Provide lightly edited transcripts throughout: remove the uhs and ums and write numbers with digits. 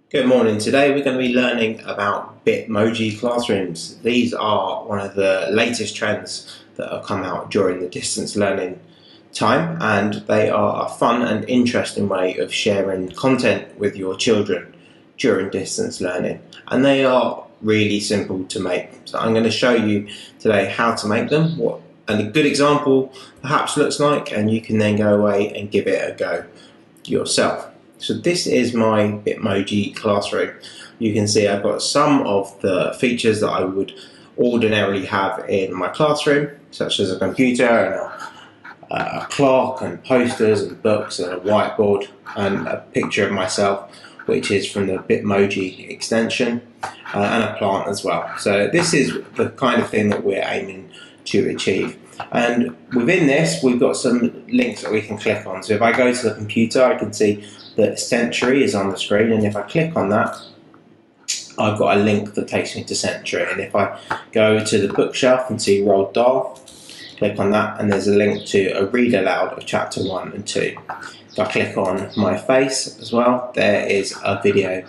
Good morning. Today we're going to be learning about Bitmoji Classrooms. These are one of the latest trends that have come out during the distance learning time, and they are a fun and interesting way of sharing content with your children during distance learning. And they are really simple to make. So I'm going to show you today how to make them, what and a good example perhaps looks like, and you can then go away and give it a go yourself. So this is my Bitmoji Classroom. You can see I've got some of the features that I would ordinarily have in my classroom, such as a computer and a clock and posters and books and a whiteboard and a picture of myself, which is from the Bitmoji extension, and a plant as well. So this is the kind of thing that we're aiming to achieve. And within this, we've got some links that we can click on. So if I go to the computer, I can see that Century is on the screen, and if I click on that, I've got a link that takes me to Century. And if I go to the bookshelf and see Roald Dahl, click on that, and there's a link to a read aloud of chapter 1 and 2. If I click on my face as well, there is a video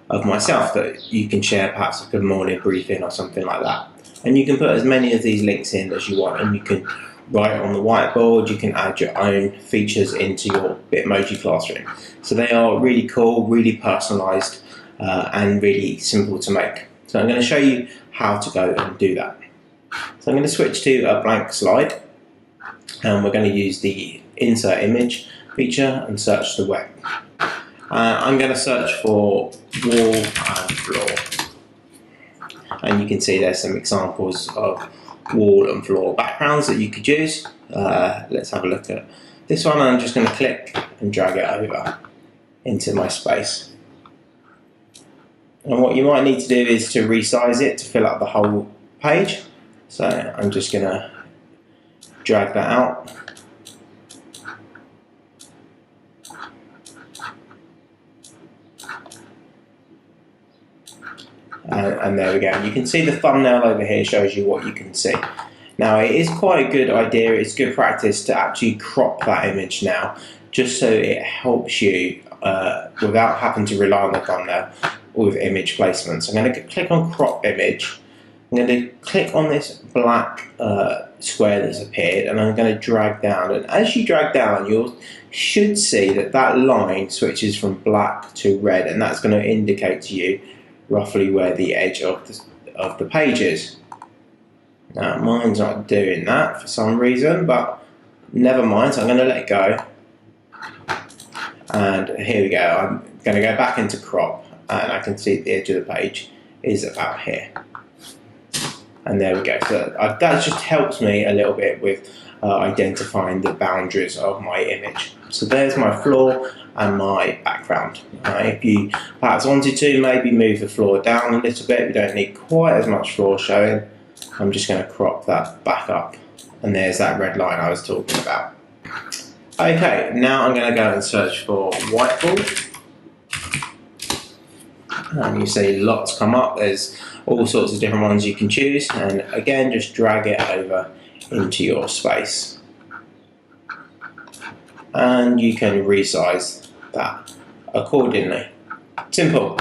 of myself that you can share, perhaps a good morning briefing or something like that. And you can put as many of these links in as you want, and you can write on the whiteboard, you can add your own features into your Bitmoji Classroom. So they are really cool, really personalised, and really simple to make. So I'm going to show you how to go and do that. So I'm going to switch to a blank slide, and we're going to use the insert image feature and search the web. I'm going to search for wall and floor. And you can see there's some examples of wall and floor backgrounds that you could use. Let's have a look at this one. I'm just going to click and drag it over into my space. And what you might need to do is to resize it to fill up the whole page. So I'm just going to drag that out. And there we go. You can see the thumbnail over here shows you what you can see. Now it is quite a good idea, it's good practice to actually crop that image now, just so it helps you without having to rely on the thumbnail with image placement. So I'm going to click on crop image. I'm going to click on this black square that's appeared, and I'm going to drag down. And as you drag down, you should see that that line switches from black to red, and that's going to indicate to you roughly where the edge of the page is. Now mine's not doing that for some reason, but never mind, so I'm going to let it go. And here we go, I'm going to go back into crop, and I can see the edge of the page is about here. And there we go, so that just helps me a little bit with identifying the boundaries of my image. So there's my floor and my background. If you perhaps wanted to maybe move the floor down a little bit, we don't need quite as much floor showing. I'm just going to crop that back up, and there's that red line I was talking about. Okay, now I'm going to go and search for whiteboard, and you see lots come up. There's all sorts of different ones you can choose, and again just drag it over into your space, and you can resize that accordingly. Simple.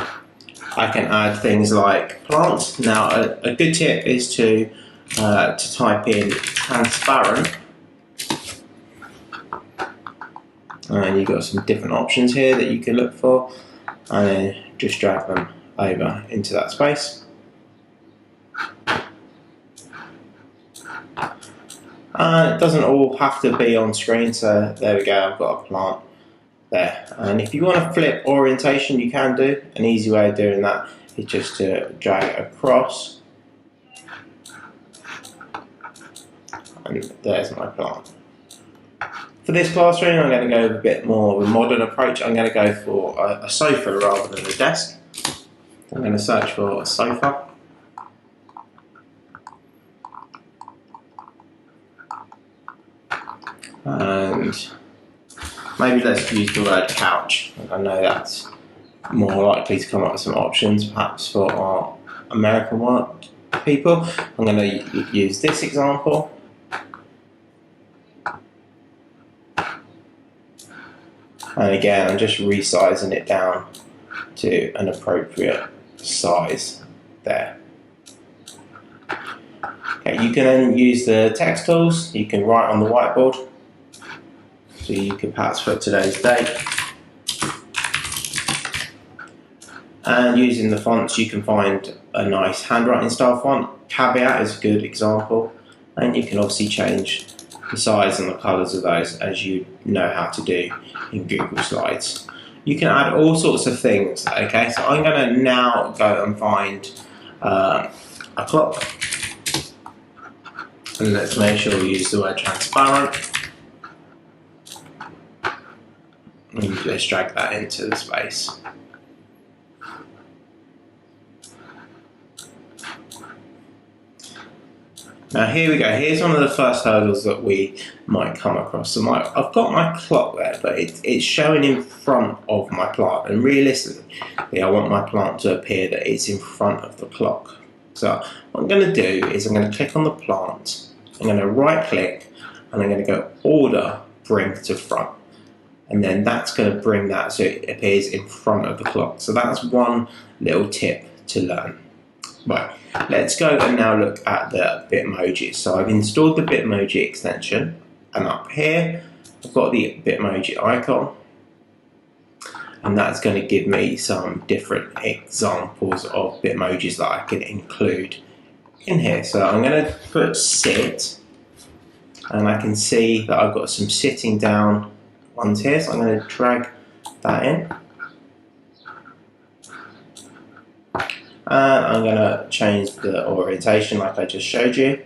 I can add things like plants. Now a good tip is to type in transparent, and you've got some different options here that you can look for, and then just drag them over into that space. It doesn't all have to be on screen, so there we go, I've got a plant there. And if you want to flip orientation, you can do. An easy way of doing that is just to drag it across, and there's my plant. For this classroom, I'm going to go with a bit more of a modern approach. I'm going to go for a sofa rather than a desk. I'm going to search for a sofa. And maybe let's use the word couch. I know that's more likely to come up with some options, perhaps for our American people. I'm going to use this example. And again, I'm just resizing it down to an appropriate size there. Okay, you can then use the text tools. You can write on the whiteboard. So you can perhaps put today's date. And using the fonts, you can find a nice handwriting style font. Caveat is a good example. And you can obviously change the size and the colours of those as you know how to do in Google Slides. You can add all sorts of things. Okay, so I'm going to now go and find a clock. And let's make sure we use the word transparent. And let's drag that into the space. Now here we go, here's one of the first hurdles that we might come across. So I've got my clock there, but it's showing in front of my plant, and realistically I want my plant to appear that it's in front of the clock. So what I'm going to do is I'm going to click on the plant, I'm going to right click, and I'm going to go Order, Bring to Front. And then that's going to bring that so it appears in front of the clock. So that's one little tip to learn. Right, let's go and now look at the Bitmoji. So I've installed the Bitmoji extension, and up here I've got the Bitmoji icon, and that's going to give me some different examples of Bitmojis that I can include in here. So I'm going to put sit, and I can see that I've got some sitting down ones here, so I'm going to drag that in. And I'm going to change the orientation like I just showed you.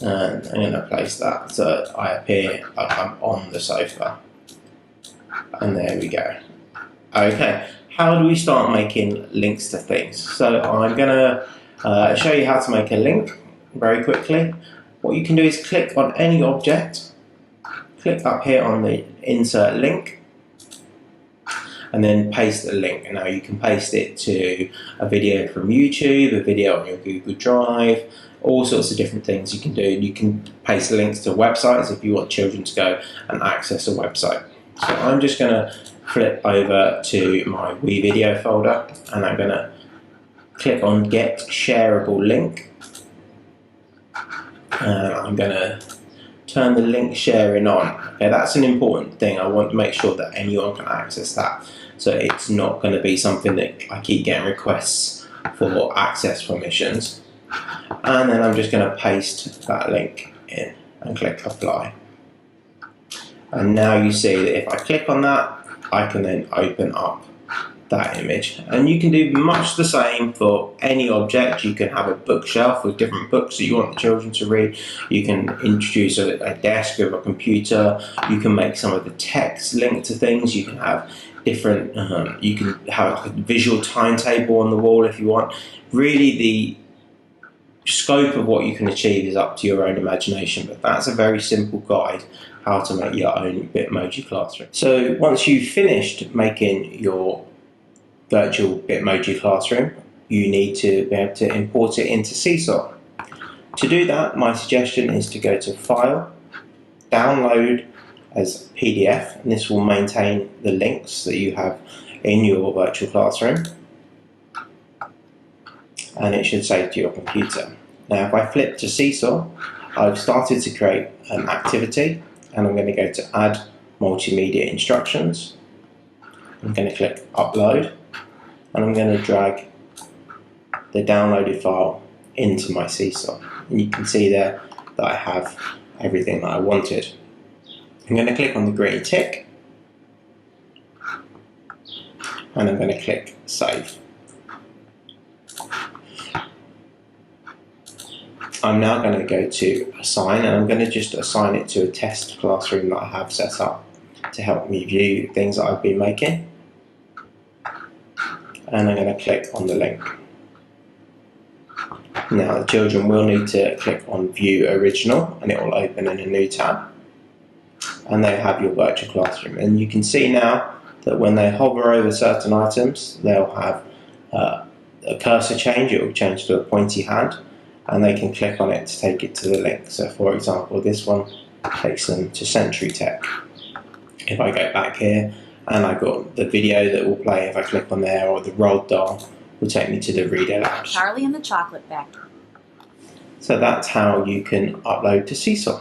And I'm going to place that so I appear like I'm on the sofa. And there we go. Okay, how do we start making links to things? So I'm going to show you how to make a link very quickly. What you can do is click on any object, click up here on the insert link, and then paste a link. And now you can paste it to a video from YouTube, a video on your Google Drive, all sorts of different things you can do. You can paste links to websites if you want children to go and access a website. So I'm just going to flip over to my WeVideo folder, and I'm going to click on Get Shareable Link. And I'm going to turn the link sharing on. Okay, that's an important thing. I want to make sure that anyone can access that. So it's not going to be something that I keep getting requests for access permissions. And then I'm just going to paste that link in and click apply. And now you see that if I click on that, I can then open up that image. And you can do much the same for any object. You can have a bookshelf with different books that you want the children to read. You can introduce a desk with a computer. You can make some of the text linked to things. You can have different, you can have like a visual timetable on the wall if you want. Really the scope of what you can achieve is up to your own imagination, but that's a very simple guide how to make your own Bitmoji classroom. So once you've finished making your virtual Bitmoji classroom, you need to be able to import it into Seesaw. To do that, my suggestion is to go to File, Download as PDF, and this will maintain the links that you have in your virtual classroom, and it should save to your computer. Now if I flip to Seesaw, I've started to create an activity, and I'm going to go to Add Multimedia Instructions. I'm going to click Upload, and I'm going to drag the downloaded file into my Seesaw. And you can see there that I have everything that I wanted. I'm going to click on the green tick, and I'm going to click Save. I'm now going to go to Assign, and I'm going to just assign it to a test classroom that I have set up to help me view things that I've been making. And I'm going to click on the link. Now the children will need to click on View Original, and it will open in a new tab, and they'll have your virtual classroom. And you can see now that when they hover over certain items, they'll have a cursor change. It will change to a pointy hand, and they can click on it to take it to the link. So for example, this one takes them to Century Tech. If I go back here and I've got the video that will play if I click on there, or the rolled dial will take me to the Reader Labs. Charlie and the Chocolate Factory. So that's how you can upload to Seesaw.